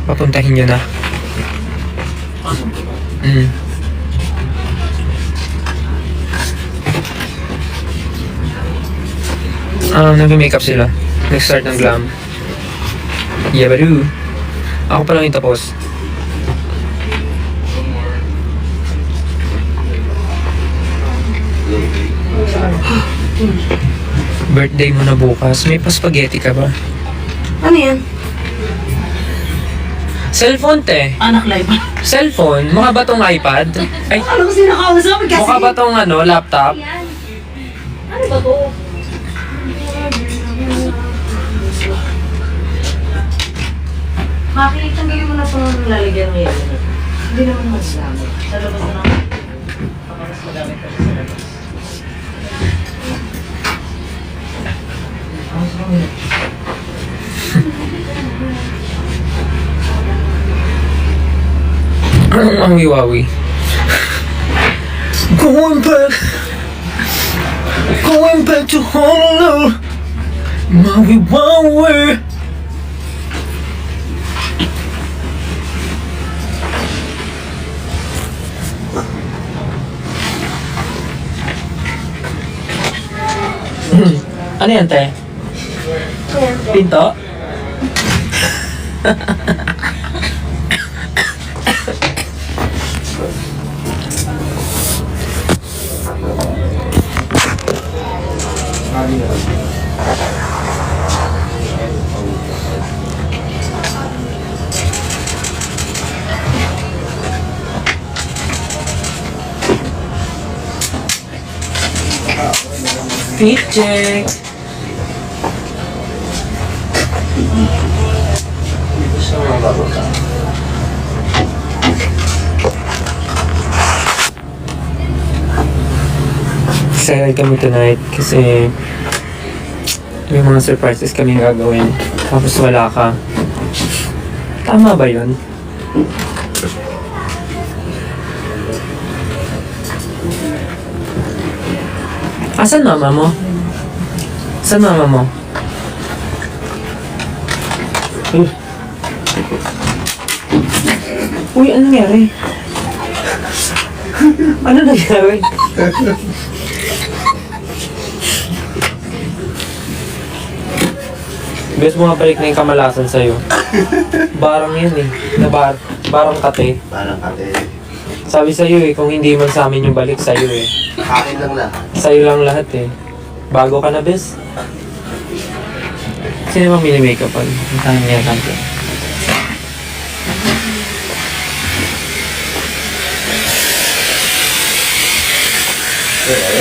Papuntahin nyo na. Nag-makeup sila. Nag-start ng glam. Yabadoo. Ako pa lang yung tapos. Birthday mo na bukas. May pa-spaghetti ka ba? Ano yan? Cellphone, te. Anak live. Cellphone? Mukha ba tong iPad? Ay, Ano kasi nakausap? Kasi... mukha ba tong laptop? Yan. Ano ba to? Maki, tanggalin mo na itong lalagyan ng yan. Hindi naman masalamit. Sa labas na naman. Kapag magamit kasi sa labas. Ang wiwawi. Going back to home, mawiwawi. Ano yan, te? Pinto? Fit check. Excited kami tonight kasi may mga surprises kami gagawin. Tapos wala ka. Tama ba yun? Asan mama mo? Asan mama mo? Uy, ano nangyari? Ano nangyari? Bes mo nga balik na yung kamalasan sa'yo. Barang yan eh. Barang kate. Parang kate. Sabi sa'yo eh, kung hindi man sa amin yung balik sa'yo eh. Akin lang lahat. Sa'yo lang lahat eh. Bago ka na, bes. Sino bang mini-makeupan? Ang tanong niya kanto.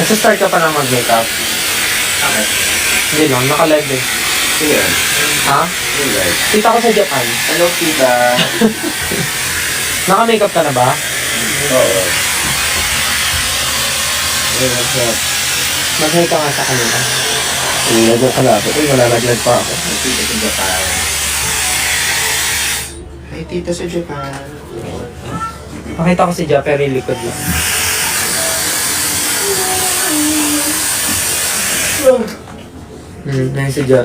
Nasa-start ka pa na mag-makeup? Bakit? Hindi lang, naka-live eh. Sige. Ha? Sige. Kita ko sa Japan. Hello, tita. Naka-makeup ka na ba? Oo. Hey, what's up? Mag-hi ka nga sa kanila. Naglag ka na ako. Uy, malalaglag pa ako. Ay, tita sa Japan. Ay, tita sa Japan. Makita ko si Ja, pero yung likod lang. Ayun si Ja.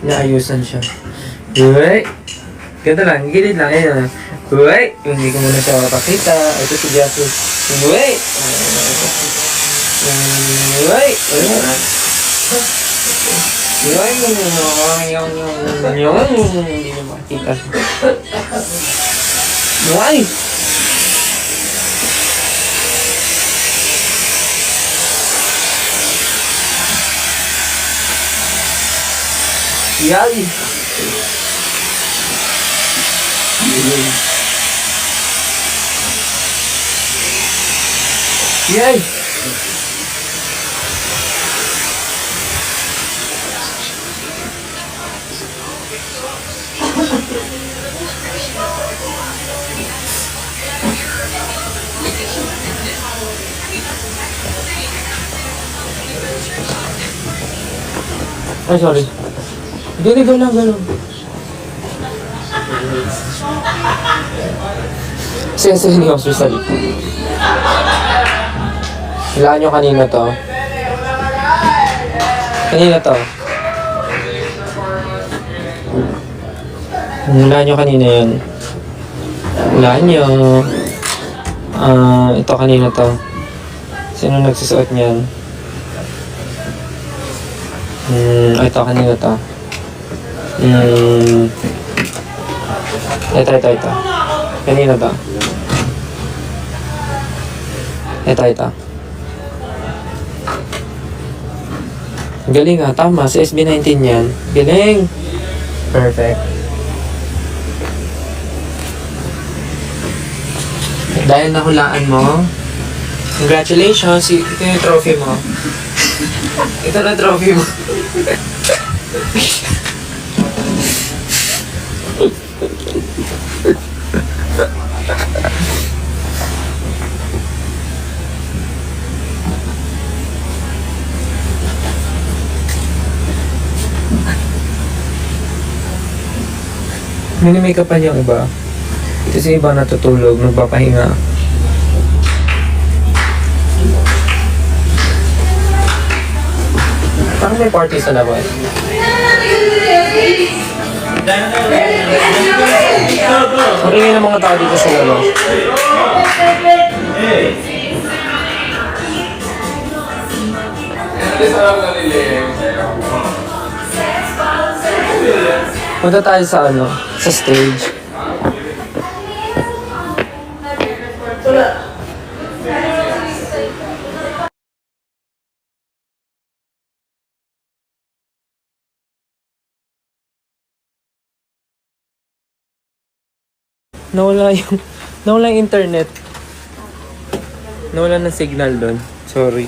Naayusan siya. Uy! Ganda lang, gilid lang. Ayun. Uy! Hindi ko muna siya mapakita. Ito si Ja. Uy! Uy! Hindi mo makikita. Uy! Yay! Yay! Ay, sorry. Hindi, gano'n. Sensei ni Officer sa likod. Hilaan nyo kanina to. Kanina to. Hilaan nyo kanina yun. Wala nyo. Ito kanina to. Sino nagsusuot niyan? Ito kanina to. Ito. Kanina to. Ito. Galing tama. Sa SB19 yan. Galing! Perfect. Dahil nahulaan mo, congratulations! Ito yung trophy mo. Ito na trophy mo. Mini-makeup pa niya yung iba. Ito si iba natutulog, nagpapahinga. Parang may party sa labas. Maringin ang mga tao dito sa labas. Punta tayo sa sa stage. Nawala yung internet. Nawala na signal doon. Sorry.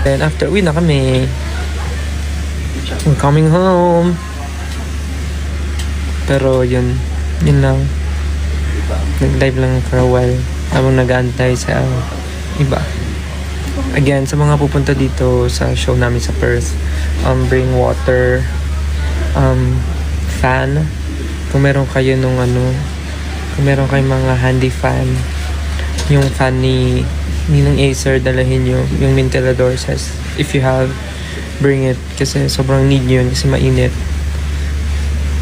Then after uwi na kami. I'm coming home. Pero yun lang. Nag-live lang for a while habang nag-aantay sa iba. Again, sa mga pupunta dito sa show namin sa Perth, bring water, fan. Kung meron kayo kung meron kayong mga handy fan, yung fan ni Ninong Acer, dalahin nyo. Yung ventilador says, if you have, bring it. Kasi sobrang need nyo yun kasi mainit.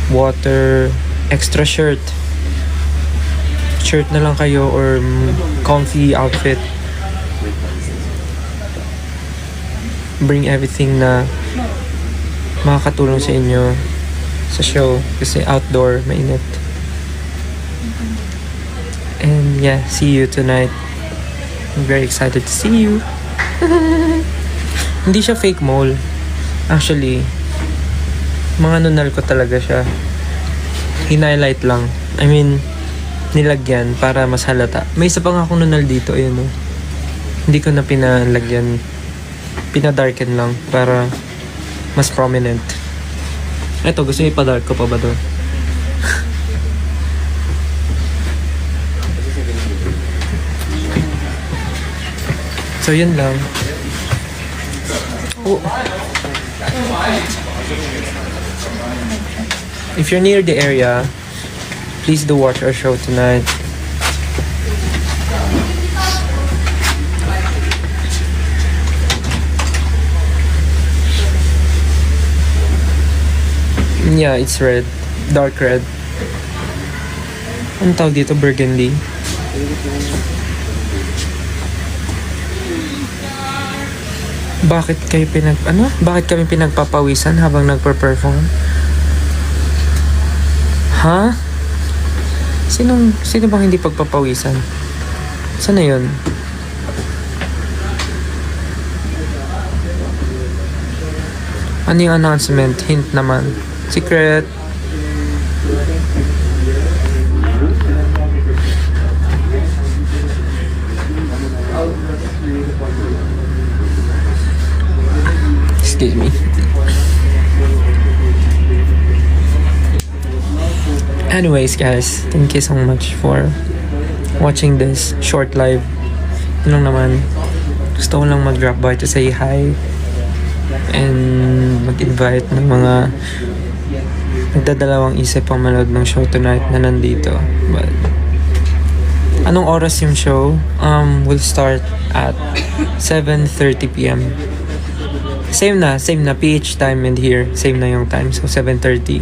Water, extra shirt. Shirt na lang kayo or comfy outfit. Bring everything na makakatulong sa inyo sa show kasi outdoor, mainit. And yeah, see you tonight. I'm very excited to see you. Hindi siya fake mole. Actually, mga nunal ko talaga siya. Hinighlight lang. I mean, nilagyan para mas halata. May isa pa nga akong nunal dito, ayun o. Hindi ko na pinalagyan. Pinadarken lang para mas prominent. Eto, gusto niyo ipadark ko pa ba to? So, yun lang. Oh. If you're near the area, please do watch our show tonight. Yeah, it's red. Dark red. Anong tawag dito? Burgundy. Bakit kayo Bakit kami pinagpapawisan habang nagper-perform? Ha? Sino bang hindi pagpapawisan? Saan na yun? Ano yung announcement? Hint naman. Secret. Excuse me. Anyways, guys, thank you so much for watching this short live. Yun lang naman. Gusto ko lang mag-drop by to say hi and mag-invite ng mga nagdadalawang isip ang manood ng show tonight na nandito. But Anong oras yung show? We'll start at 7:30 p.m. Same na. PH time and here. Same na yung time. So, 7:30.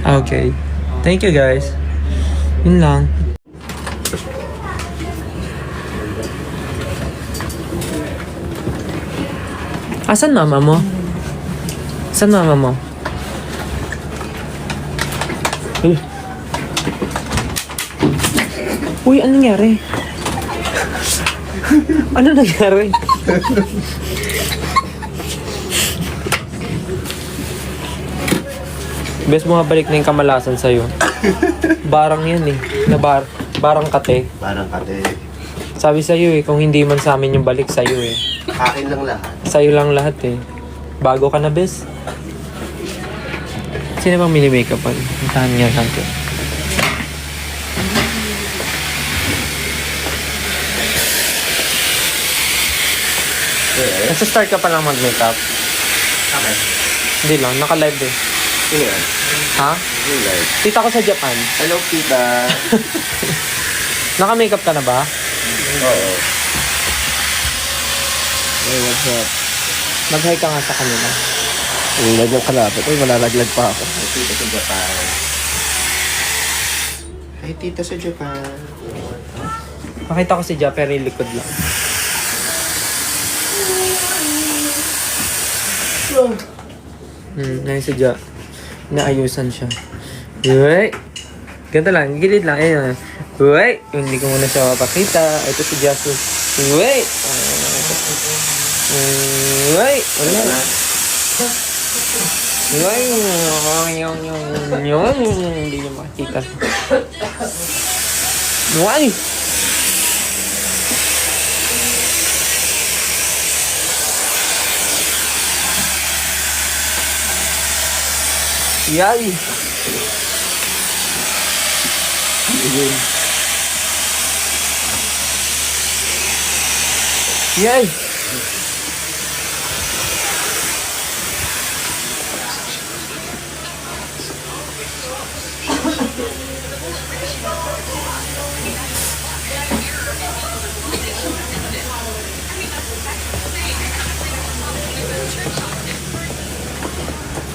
Okay. Thank you, guys. Yun lang. Asan mama mo? Asan mama mo? Uy, anong nangyari? Ano nangyari? Bes mo balik na yung kamalasan sa'yo. Barang yan eh. Barang kate. Parang kate. Sabi sa'yo eh, kung hindi man sa amin yung balik sa'yo eh. Akin lang lahat. Sa'yo lang lahat eh. Bago ka na, bes. Sino bang mini-makeupan? Puntahan niya natin. Nasa-start ka pa lang mag-makeup? Okay. Hindi lang, naka-live eh. Sino yan? Ha? Sino yan? Tita ko sa Japan. Hello, tita. Naka-makeup ka na ba? Oo. Hey, what's up? Mag-hi ka nga sa kanila. Ang ladyang kalapit. Uy, malalaglag pa ako. Hi, tita sa Japan. Hi, tita sa Japan. Makita ko si Ja, pero yung likod lang. Ngayon si Ja. Naayusan siya. Uy! Ganito lang, gilid lang. Ayun. Uy! Hindi ko muna siya mapakita. Ito si Jesus. Uy! Uy! Wala na. Uy! Hindi niya makikita. Uy! Yay! Yay!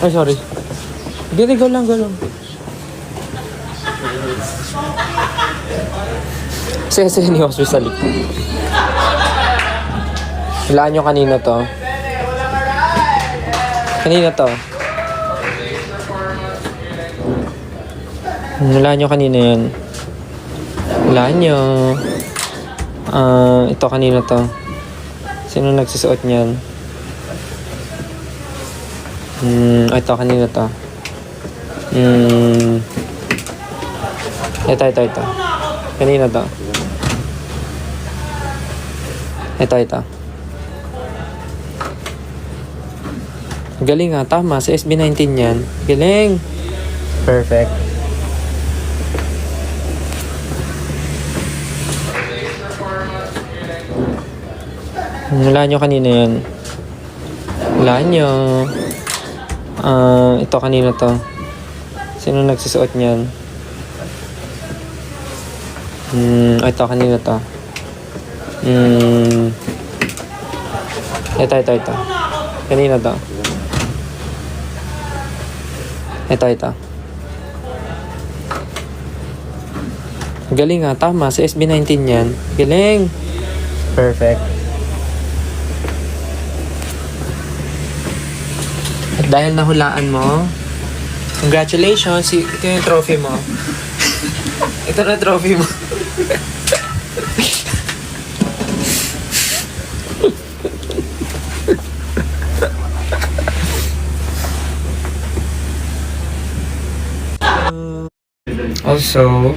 Ay, sorry. Hindi, go lang. Kasi ni Osby sa likod. Hulaan nyo kanina to. Hulaan nyo kanina yan. Hulaan nyo. Ito kanina to. Sino nagsusuot niyan? Ito kanina to. Ito. Kanina to. Ito. Galing nga, tama. Sa SB19 yan. Galing. Perfect. Hulaan nyo kanina yan. Hulaan nyo. Ito kanina to. Sino nagsusuot niyan? Ito kanina to. Ito. Kanina to. Ito. Galing nga, tama. Sa SB19 yan. Galing. Perfect. At dahil nahulaan mo, congratulations. Ito yung trophy mo. Ito na trophy mo. Also,